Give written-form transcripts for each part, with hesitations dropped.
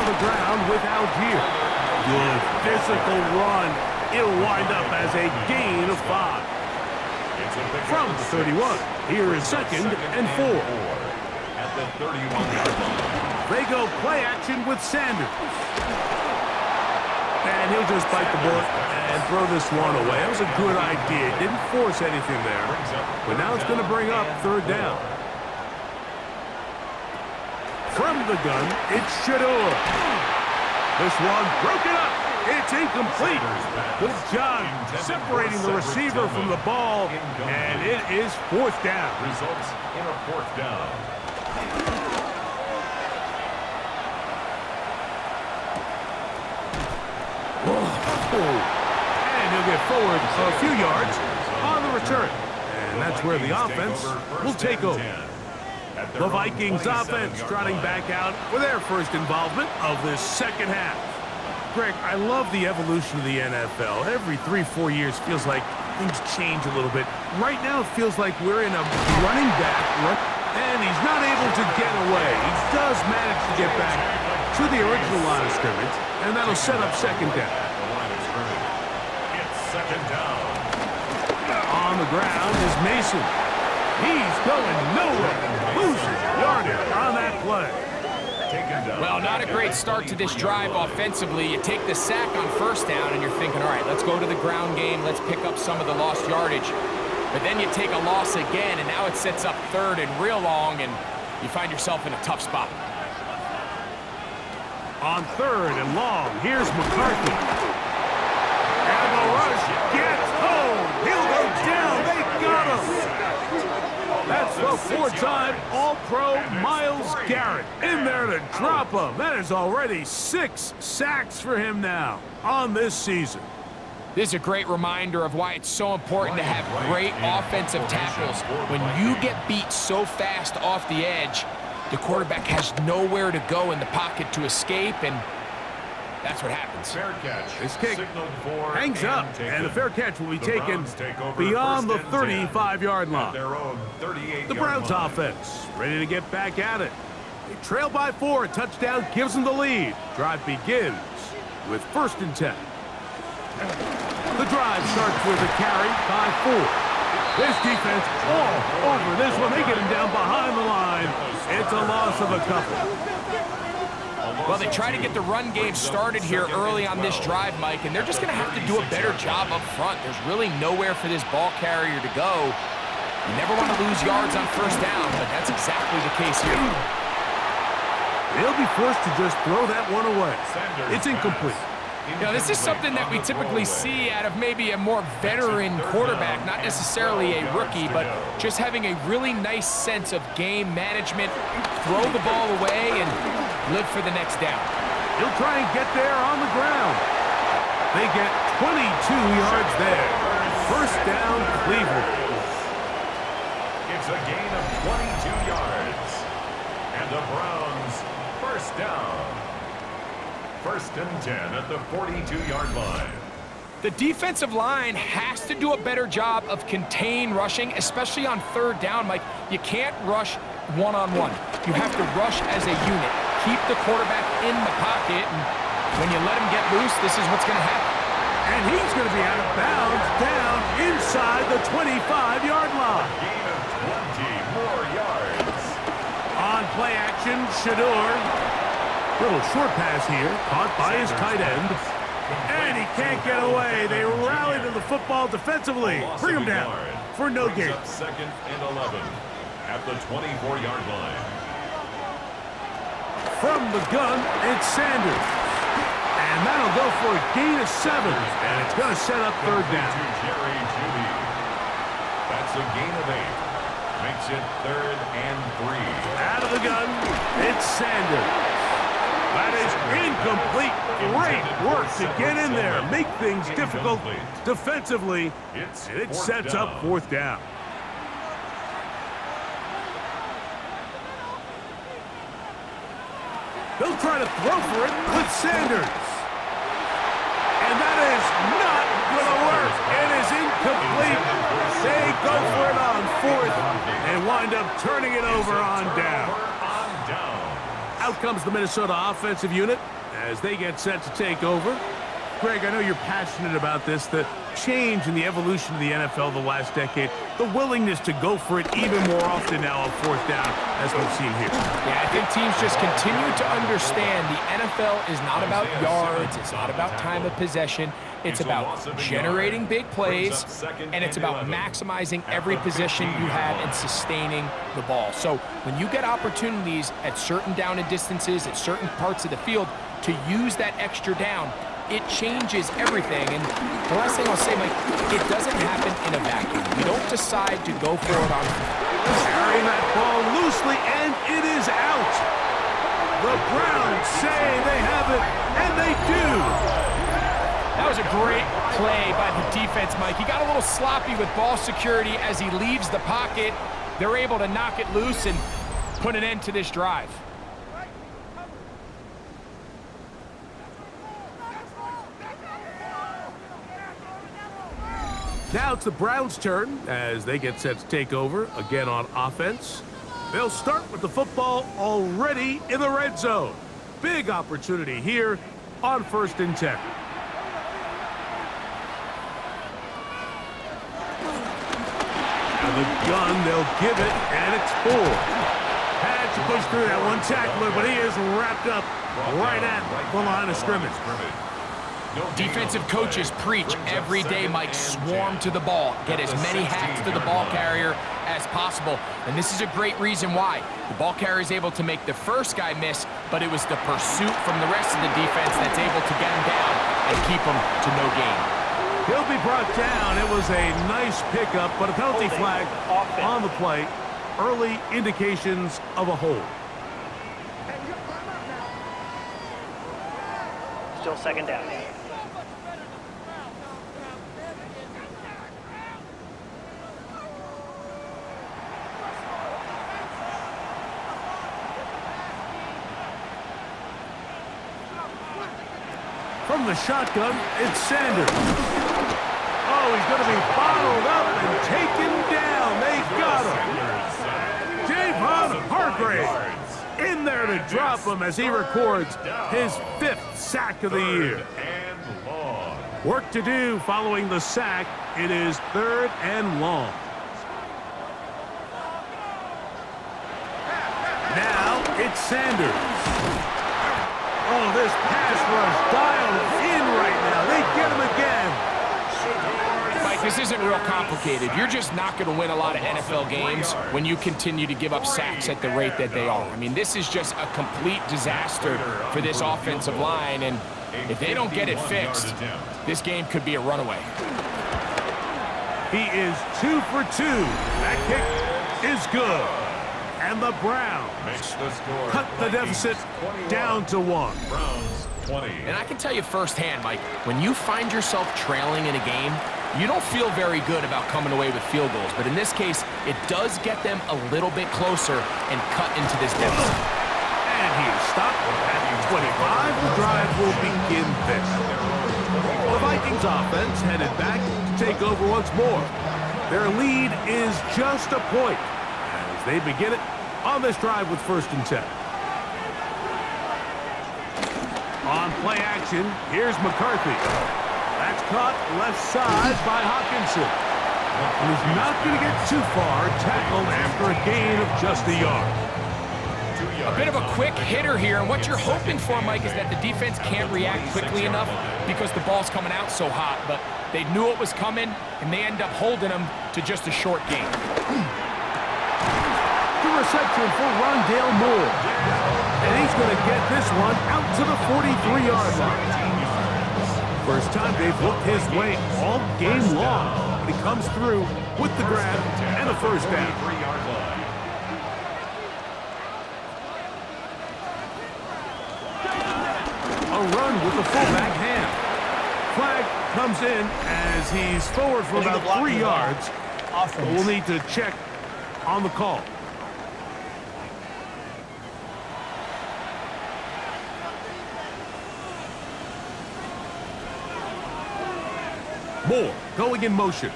on the ground without here. Good physical run. It'll wind up as a gain of 5. From the 31, here is 2nd and 4. At the 31-yard line. They go play action with Sanders. And he'll just bite the bullet and throw this one away. That was a good idea. Didn't force anything there. But now it's going to bring up 3rd down. From the gun, it's Shador. This one broken up. It's incomplete. Good job separating the receiver from the ball. And it is 4th down. Results in a 4th down. And he'll get forward a few yards on the return. And that's where the offense will take over. The Vikings offense trotting back out for their first involvement of this second half. Greg, I love the evolution of the NFL. Every 3-4 years feels like things change a little bit. Right now it feels like we're in a running back run, and he's not able to get away. He does manage to get back to the original line of scrimmage, and that'll set up 2nd down. It's 2nd down. On the ground is Mason. He's going nowhere. Loses yardage on that play. Well, not a great start to this drive offensively. You take the sack on 1st down, and you're thinking, all right, let's go to the ground game. Let's pick up some of the lost yardage. But then you take a loss again, and now it sets up 3rd and real long, and you find yourself in a tough spot. On 3rd and long, here's McCarthy. And the rush gets home. He'll go down. They got him. That's the 4-time All-Pro Myles Garrett in there to drop him. That is already 6 sacks for him now on this season. This is a great reminder of why it's so important to have great offensive tackles. When you get beat so fast off the edge, the quarterback has nowhere to go in the pocket to escape, and that's what happens. Fair catch. This kick hangs up, and the fair catch will be taken beyond the 35-yard line. The Browns offense ready to get back at it. They trail by 4. A touchdown gives them the lead. Drive begins with 1st and 10. The drive starts with a carry by 4. This defense all over this one. They get him down behind the line. It's a loss of a couple. Well, they try to get the run game started here early on this drive, Mike, and they're just going to have to do a better job up front. There's really nowhere for this ball carrier to go. You never want to lose yards on 1st down, but that's exactly the case here. They'll be forced to just throw that one away. It's incomplete. You know, this is something that we typically see out of maybe a more veteran quarterback, not necessarily a rookie, but just having a really nice sense of game management, throw the ball away, and live for the next down. He'll try and get there on the ground. They get 22 yards there. 1st down, Cleveland. It's a gain of 22 yards. And the Browns, 1st down. 1st and 10 at the 42-yard line. The defensive line has to do a better job of contain rushing, especially on 3rd down, Mike. You can't rush one-on-one. You have to rush as a unit. Keep the quarterback in the pocket, and when you let him get loose, this is what's going to happen. And he's going to be out of bounds down inside the 25-yard line. Gain of 20 more yards. On play action, Shador. Little short pass here, caught by his tight end. And he can't get away. They rally to the football defensively. Bring him down for no gain. 2nd and 11 at the 24-yard line. From the gun, it's Sanders. And that'll go for a gain of 7. And it's going to set up 3rd down. That's a gain of 8. Makes it 3rd and 3. Out of the gun, it's Sanders. That is incomplete. Great work to get in there, make things difficult defensively, and it sets up 4th down. They'll try to throw for it with Sanders. And that is not going to work. It is incomplete. They go for it on 4th and wind up turning it over on down. Out comes the Minnesota offensive unit as they get set to take over. Greg, I know you're passionate about this, the change in the evolution of the NFL the last decade, the willingness to go for it even more often now on fourth down, as we've seen here. Yeah, I think teams just continue to understand the NFL is not about yards, it's not about time of possession, it's about generating big plays, and it's about maximizing every possession you have and sustaining the ball. So when you get opportunities at certain down and distances, at certain parts of the field, to use that extra down, it changes everything. And the last thing I'll say, Mike, it doesn't happen in a vacuum. You don't decide to go for it on carrying that ball loosely, and it is out. The Browns say they have it, and they do. That was a great play by the defense, Mike. He got a little sloppy with ball security as he leaves the pocket. They're able to knock it loose and put an end to this drive. Now it's the Browns' turn as they get set to take over again on offense. They'll start with the football already in the red zone. Big opportunity here on 1st and 10. Now the gun, they'll give it, and it's 4. Had to push through that one tackler, but he is wrapped up right at the line of scrimmage. Defensive coaches preach every day, Mike, swarm to the ball. Get as many hacks to the ball carrier as possible. And this is a great reason why. The ball carrier is able to make the first guy miss, but it was the pursuit from the rest of the defense that's able to get him down and keep him to no gain. He'll be brought down. It was a nice pickup, but a penalty flag on the play. Early indications of a hold. Still 2nd down. From the shotgun, it's Sanders. Oh, he's going to be bottled up and taken down. They got him. Javon Hargrave in there to drop him as he records his 5th sack of the year. Work to do following the sack. It is 3rd and long. Now it's Sanders. Oh, this pass rush dialed in right now. They get him again. Mike, this isn't real complicated. You're just not going to win a lot of NFL games when you continue to give up sacks at the rate that they are. I mean, this is just a complete disaster for this offensive line, and if they don't get it fixed, this game could be a runaway. He is 2 for 2. That kick is good. And the Browns cut the deficit down to 1. Browns 20. And I can tell you firsthand, Mike, when you find yourself trailing in a game, you don't feel very good about coming away with field goals. But in this case, it does get them a little bit closer and cut into this deficit. And he is stopped at 25. The drive will begin there. The Vikings offense headed back to take over once more. Their lead is just a point as they begin it on this drive with 1st and 10. On play action, here's McCarthy. That's caught left side by Hawkinson. And he's not going to get too far, tackled after a gain of just a yard. A bit of a quick hitter here, and what you're hoping for, Mike, is that the defense can't react quickly enough because the ball's coming out so hot, but they knew it was coming, and they end up holding them to just a short gain. Reception for Rondale Moore. And he's going to get this one out to the 43-yard line. First time they've looked his way all game long. But he comes through with the grab and a 1st down. A run with the fullback hand. Flag comes in as he's forward for about 3 yards. But we'll need to check on the call. Moore going in motion.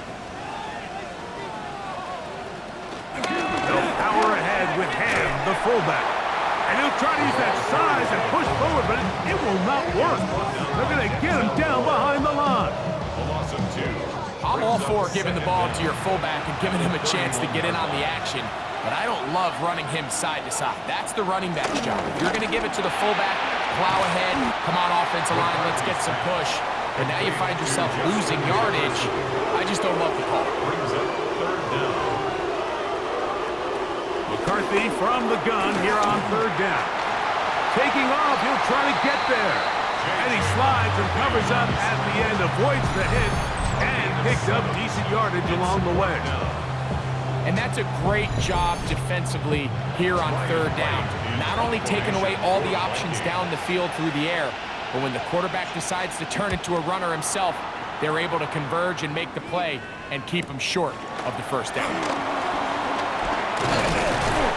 They'll power ahead with Ham, the fullback. And he'll try to use that size and push forward, but it will not work. They're going to get him down behind the line. A loss of 2. I'm all for giving the ball to your fullback and giving him a chance to get in on the action, but I don't love running him side to side. That's the running back's job. If you're going to give it to the fullback, plow ahead, come on offensive line, let's get some push. But now you find yourself losing yardage. I just don't love the call. Brings up 3rd down. McCarthy from the gun here on 3rd down. Taking off, he'll try to get there. And he slides and covers up at the end, avoids the hit, and picked up decent yardage along the way. And that's a great job defensively here on 3rd down. Not only taking away all the options down the field through the air, but when the quarterback decides to turn into a runner himself, they're able to converge and make the play and keep him short of the 1st down.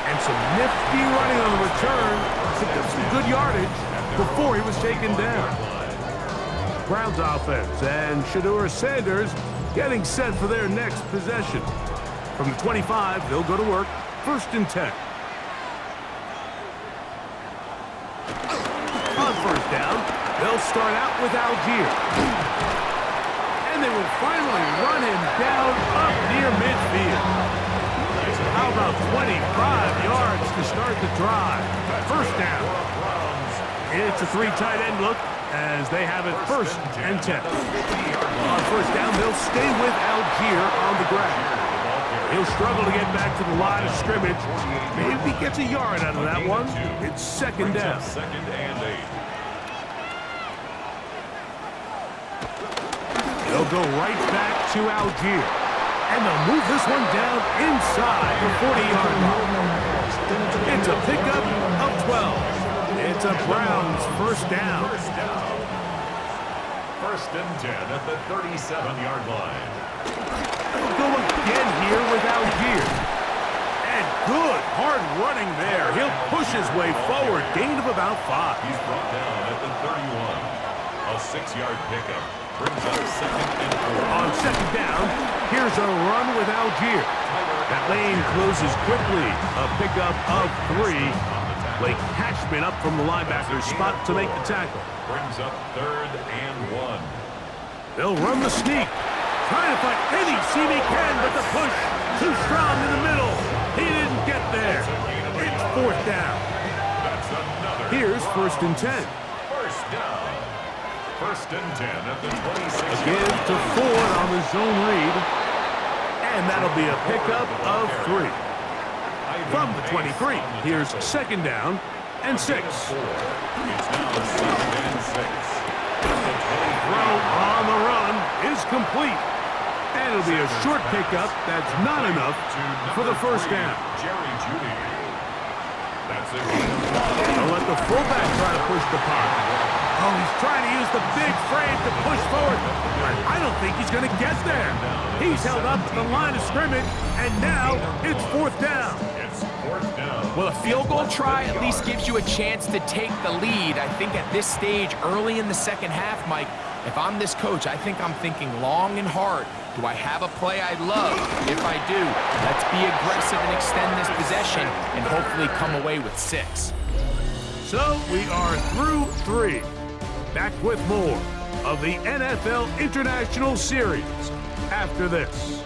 And some nifty running on the return. Picked up some good yardage before he was taken down. Browns offense and Shedeur Sanders getting set for their next possession. From the 25, they'll go to work. 1st and 10. On 1st down, they'll start out with Algier. And they will finally run him down up near midfield. How about 25 yards to start the drive? 1st down. It's a 3 tight end look as they have it 1st and 10. On 1st down, they'll stay with Algier on the ground. He'll struggle to get back to the line of scrimmage. Maybe gets a yard out of that one. It's 2nd down. 2nd and 8. They'll go right back to Algier. And they'll move this one down inside the 40-yard line. It's a pickup of 12. It's a Browns 1st down. 1st and 10 at the 37-yard line. They'll go again here with Algier. And good hard running there. He'll push his way forward. Gain of about 5. He's brought down at the 31. A 6-yard pickup brings up 2nd and 4. On 2nd down, here's a run with Algier. That lane closes quickly. A pickup of 3. Blake Cashman up from the linebacker's spot to make the tackle. Brings up 3rd and 1. They'll run the sneak. Trying to find any seam he can, but the push too strong in the middle. He didn't get there. It's 4th down. That's another. Here's 1st and 10. 1st down. 1st and 10 at the 26. Again to Ford on the zone read. And that'll be a pickup of 3. From the 23, here's 2nd down and 6. It's now 2nd and 6. Throw on the run is complete. And it'll be a short pickup that's not enough for the 1st down. Jerry Jeudy. That's a gain of 5. They'll let the fullback try to push the pocket. Oh, he's trying to use the big frame to push forward. But I don't think he's going to get there. He's held up at the line of scrimmage, and now it's 4th down. It's 4th down. Well, a field goal try at least gives you a chance to take the lead. I think at this stage, early in the 2nd half, Mike, if I'm this coach, I think I'm thinking long and hard. Do I have a play I love? If I do, let's be aggressive and extend this possession and hopefully come away with 6. So we are through 3. Back with more of the NFL International Series after this.